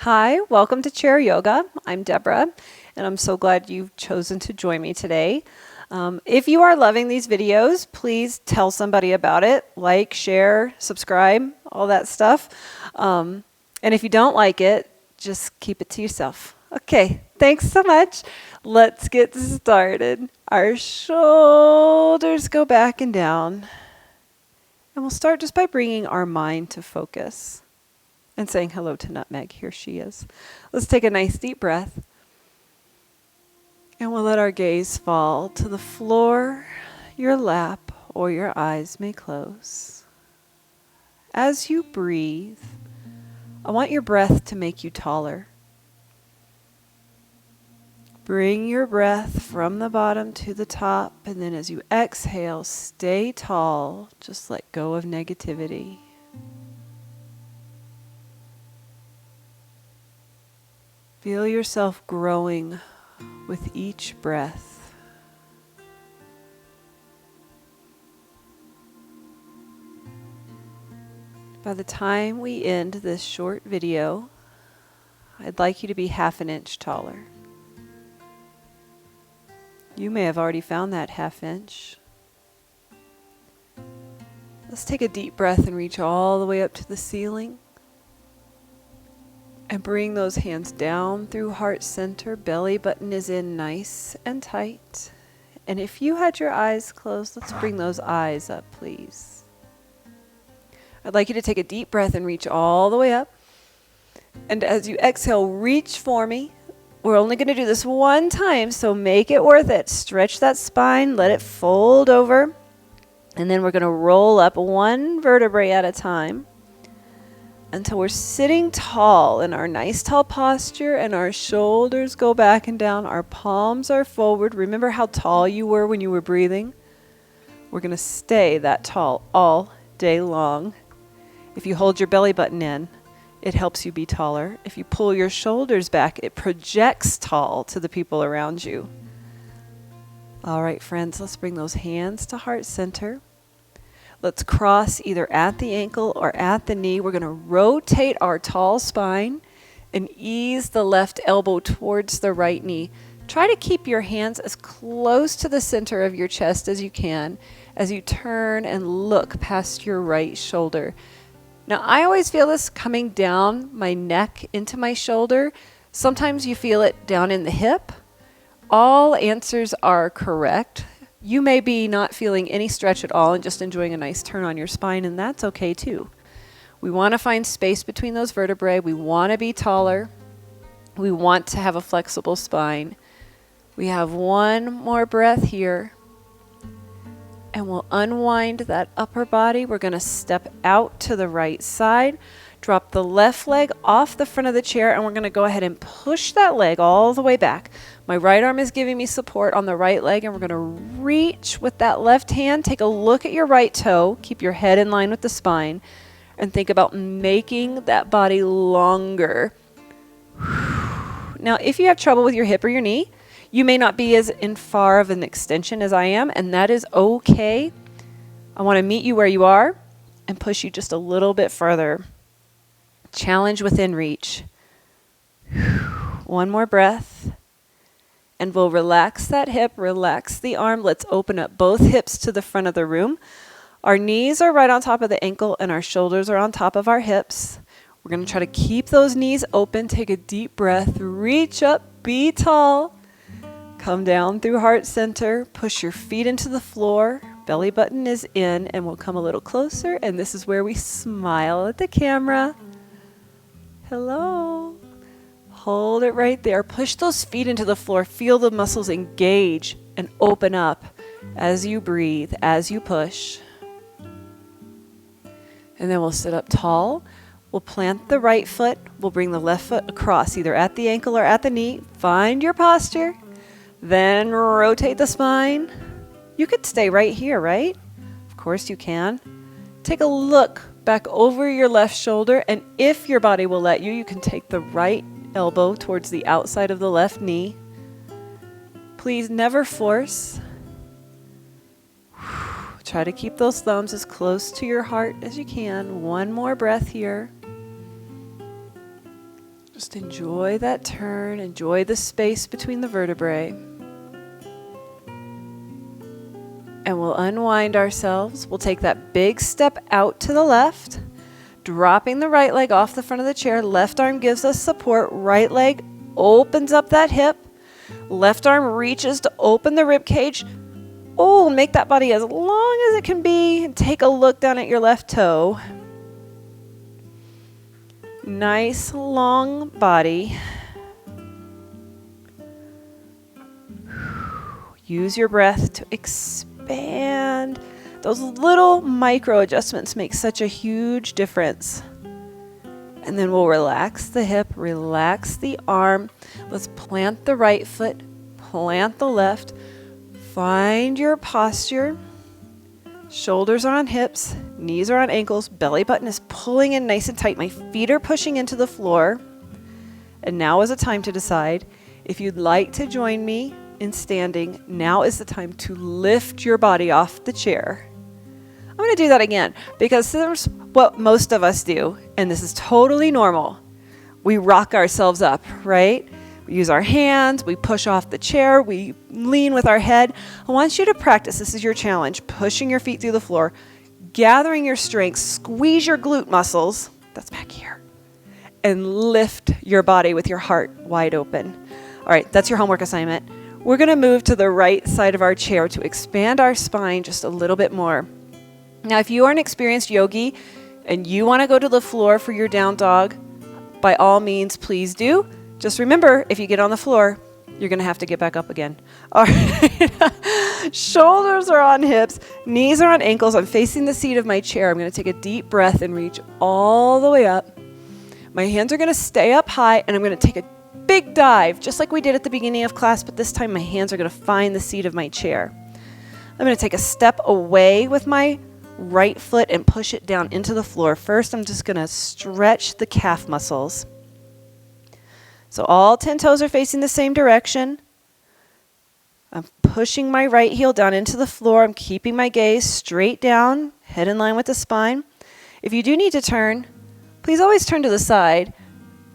Hi, welcome to Chair Yoga. I'm Deborah, and I'm so glad you've chosen to join me today. If you are loving these videos, please tell somebody about it. Like, share, subscribe, all that stuff. And if you don't like it, just keep it to yourself. Okay, thanks so much. Let's get started. Our shoulders go back and down. And we'll start just by bringing our mind to focus and saying hello to Nutmeg. Here she is. Let's take a nice deep breath. And we'll let our gaze fall to the floor, your lap, or your eyes may close. As you breathe, I want your breath to make you taller. Bring your breath from the bottom to the top, and then as you exhale, stay tall. Just let go of negativity. Feel yourself growing with each breath. By the time we end this short video, I'd like you to be half an inch taller. You may have already found that half inch. Let's take a deep breath and reach all the way up to the ceiling. And bring those hands down through heart center. Belly button is in nice and tight. And if you had your eyes closed, let's bring those eyes up, please. I'd like you to take a deep breath and reach all the way up. And as you exhale, reach for me. We're only going to do this one time, so make it worth it. Stretch that spine, let it fold over. And then we're going to roll up one vertebrae at a time until we're sitting tall in our nice tall posture and our shoulders go back and down. Our palms are forward. Remember how tall you were when you were breathing? We're going to stay that tall all day long. If you hold your belly button in, it helps you be taller. If you pull your shoulders back, it projects tall to the people around you. All right, friends, let's bring those hands to heart center. Let's cross either at the ankle or at the knee. We're going to rotate our tall spine and ease the left elbow towards the right knee. Try to keep your hands as close to the center of your chest as you can as you turn and look past your right shoulder. Now, I always feel this coming down my neck into my shoulder. Sometimes you feel it down in the hip. All answers are correct. You may be not feeling any stretch at all and just enjoying a nice turn on your spine, and that's okay too. We want to find space between those vertebrae. We want to be taller. We want to have a flexible spine. We have one more breath here, and we'll unwind that upper body. We're going to step out to the right side, drop the left leg off the front of the chair, and we're going to go ahead and push that leg all the way back. My right arm is giving me support on the right leg, and we're going to reach with that left hand. Take a look at your right toe. Keep your head in line with the spine, and think about making that body longer. Now, if you have trouble with your hip or your knee, you may not be as in far of an extension as I am, and that is okay. I want to meet you where you are and push you just a little bit further. Challenge within reach. One more breath. And we'll relax that hip, relax the arm. Let's open up both hips to the front of the room. Our knees are right on top of the ankle and our shoulders are on top of our hips. We're going to try to keep those knees open. Take a deep breath. Reach up. Be tall. Come down through heart center. Push your feet into the floor. Belly button is in, and we'll come a little closer. And this is where we smile at the camera. Hello. Hold it right there. Push those feet into the floor. Feel the muscles engage and open up as you breathe, as you push. And then we'll sit up tall. We'll plant the right foot. We'll bring the left foot across, either at the ankle or at the knee. Find your posture. Then rotate the spine. You could stay right here, right? Of course you can. Take a look back over your left shoulder, and if your body will let you, you can take the right elbow towards the outside of the left knee. Please never force. Try to keep those thumbs as close to your heart as you can. One more breath here. Just enjoy that turn, enjoy the space between the vertebrae. And we'll unwind ourselves. We'll take that big step out to the left, dropping the right leg off the front of the chair. Left arm gives us support. Right leg opens up that hip. Left arm reaches to open the rib cage. Oh, make that body as long as it can be. And take a look down at your left toe. Nice long body. Use your breath to expand. Those little micro adjustments make such a huge difference. And then we'll relax the hip, relax the arm. Let's plant the right foot, plant the left. Find your posture. Shoulders are on hips, knees are on ankles, belly button is pulling in nice and tight. My feet are pushing into the floor. And now is a time to decide if you'd like to join me in standing. Now is the time to lift your body off the chair. I'm going to do that again because there's what most of us do, and this is totally normal. We rock ourselves up, right? We use our hands, we push off the chair, we lean with our head. I want you to practice, this is your challenge, pushing your feet through the floor, gathering your strength, squeeze your glute muscles, that's back here, and lift your body with your heart wide open. All right, that's your homework assignment. We're going to move to the right side of our chair to expand our spine just a little bit more. Now, if you are an experienced yogi and you want to go to the floor for your down dog, by all means, please do. Just remember, if you get on the floor, you're going to have to get back up again. All right. Shoulders are on hips, knees are on ankles. I'm facing the seat of my chair. I'm going to take a deep breath and reach all the way up. My hands are going to stay up high, and I'm going to take a big dive, just like we did at the beginning of class, but this time my hands are going to find the seat of my chair. I'm going to take a step away with my right foot and push it down into the floor. First, I'm just going to stretch the calf muscles. So all 10 toes are facing the same direction. I'm pushing my right heel down into the floor. I'm keeping my gaze straight down, head in line with the spine. If you do need to turn, please always turn to the side.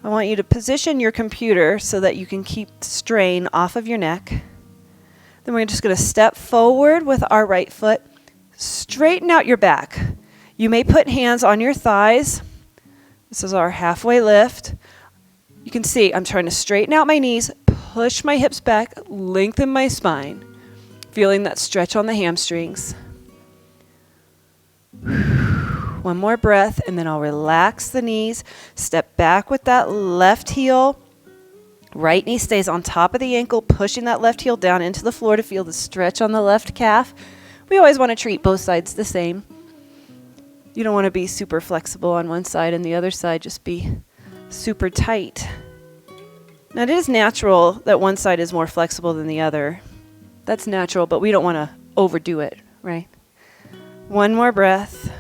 I want you to position your computer so that you can keep strain off of your neck. Then we're just going to step forward with our right foot. Straighten out your back. You may put hands on your thighs. This is our halfway lift. You can see I'm trying to straighten out my knees, push my hips back, lengthen my spine, feeling that stretch on the hamstrings. One more breath, and then I'll relax the knees. Step back with that left heel. Right knee stays on top of the ankle, pushing that left heel down into the floor to feel the stretch on the left calf. We always want to treat both sides the same. You don't want to be super flexible on one side and the other side just be super tight. Now, it is natural that one side is more flexible than the other. That's natural, but we don't want to overdo it, right? One more breath.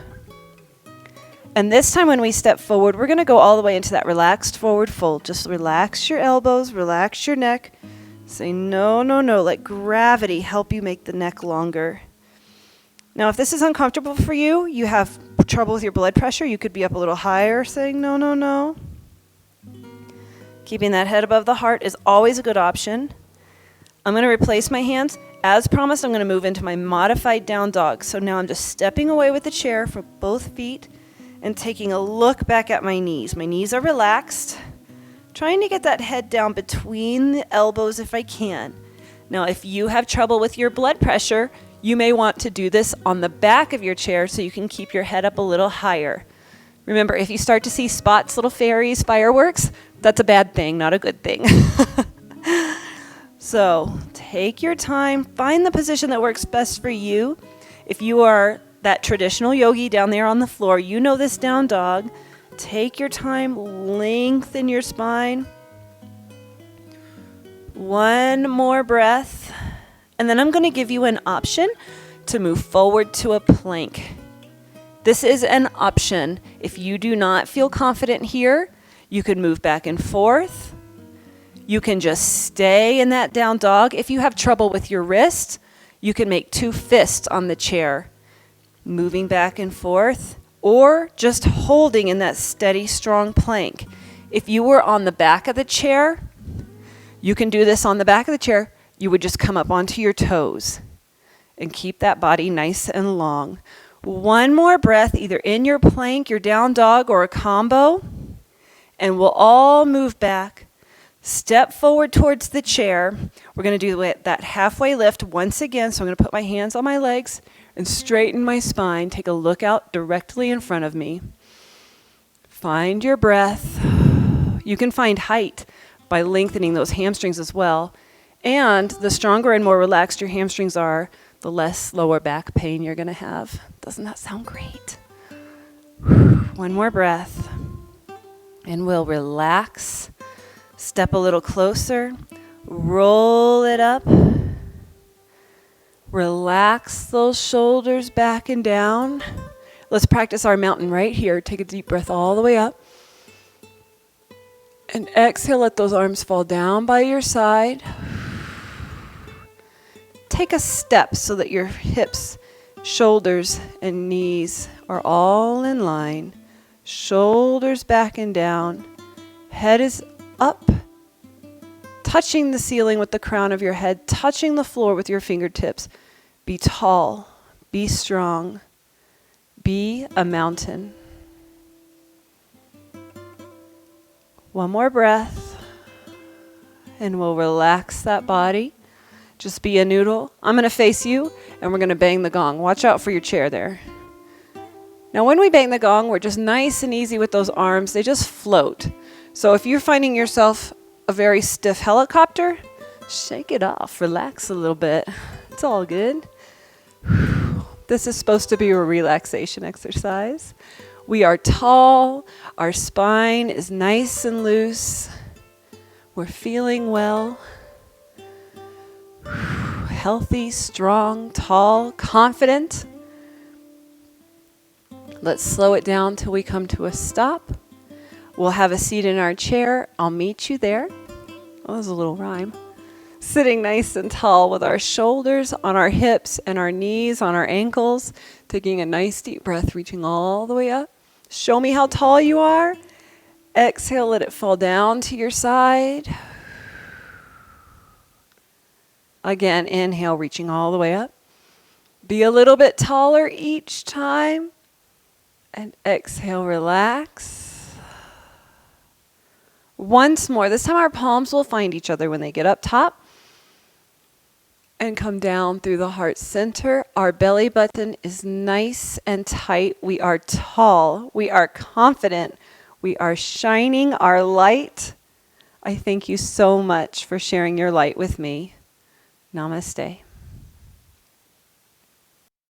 And this time when we step forward, we're going to go all the way into that relaxed forward fold. Just relax your elbows, relax your neck. Say no, no, no. Let gravity help you make the neck longer. Now, if this is uncomfortable for you, you have trouble with your blood pressure, you could be up a little higher saying no, no, no. Keeping that head above the heart is always a good option. I'm going to replace my hands. As promised, I'm going to move into my modified down dog. So now I'm just stepping away with the chair for both feet and taking a look back at my knees. My knees are relaxed. Trying to get that head down between the elbows if I can. Now, if you have trouble with your blood pressure, you may want to do this on the back of your chair so you can keep your head up a little higher. Remember, if you start to see spots, little fairies, fireworks, that's a bad thing, not a good thing. So take your time, find the position that works best for you. If you are that traditional yogi down there on the floor, you know this down dog. Take your time, lengthen your spine. One more breath. And then I'm going to give you an option to move forward to a plank. This is an option. If you do not feel confident here, you can move back and forth. You can just stay in that down dog. If you have trouble with your wrist, you can make 2 fists on the chair, moving back and forth, or just holding in that steady, strong plank. If you were on the back of the chair, you can do this on the back of the chair. You would just come up onto your toes and keep that body nice and long. One more breath, either in your plank, your down dog, or a combo, and we'll all move back. Step forward towards the chair. We're going to do that halfway lift once again. So I'm going to put my hands on my legs and straighten my spine. Take a look out directly in front of me. Find your breath. You can find height by lengthening those hamstrings as well. And the stronger and more relaxed your hamstrings are, the less lower back pain you're going to have. Doesn't that sound great? One more breath. And we'll relax. Step a little closer. Roll it up. Relax those shoulders back and down. Let's practice our mountain right here. Take a deep breath all the way up. And exhale, let those arms fall down by your side. Take a step so that your hips, shoulders, and knees are all in line. Shoulders back and down. Head is up, touching the ceiling with the crown of your head, touching the floor with your fingertips. Be tall, be strong, be a mountain. One more breath, and we'll relax that body. Just be a noodle. I'm going to face you, and we're going to bang the gong. Watch out for your chair there. Now, when we bang the gong, we're just nice and easy with those arms. They just float. So if you're finding yourself a very stiff helicopter, shake it off. Relax a little bit. It's all good. This is supposed to be a relaxation exercise. We are tall. Our spine is nice and loose. We're feeling well. Healthy, strong, tall, confident. Let's slow it down till we come to a stop. We'll have a seat in our chair. I'll meet you there. Oh, that was a little rhyme. Sitting nice and tall with our shoulders on our hips and our knees on our ankles. Taking a nice deep breath, reaching all the way up. Show me how tall you are. Exhale, let it fall down to your side. Again, inhale, reaching all the way up. Be a little bit taller each time. And exhale, relax. Once more. This time our palms will find each other when they get up top. And come down through the heart center. Our belly button is nice and tight. We are tall. We are confident. We are shining our light. I thank you so much for sharing your light with me. Namaste.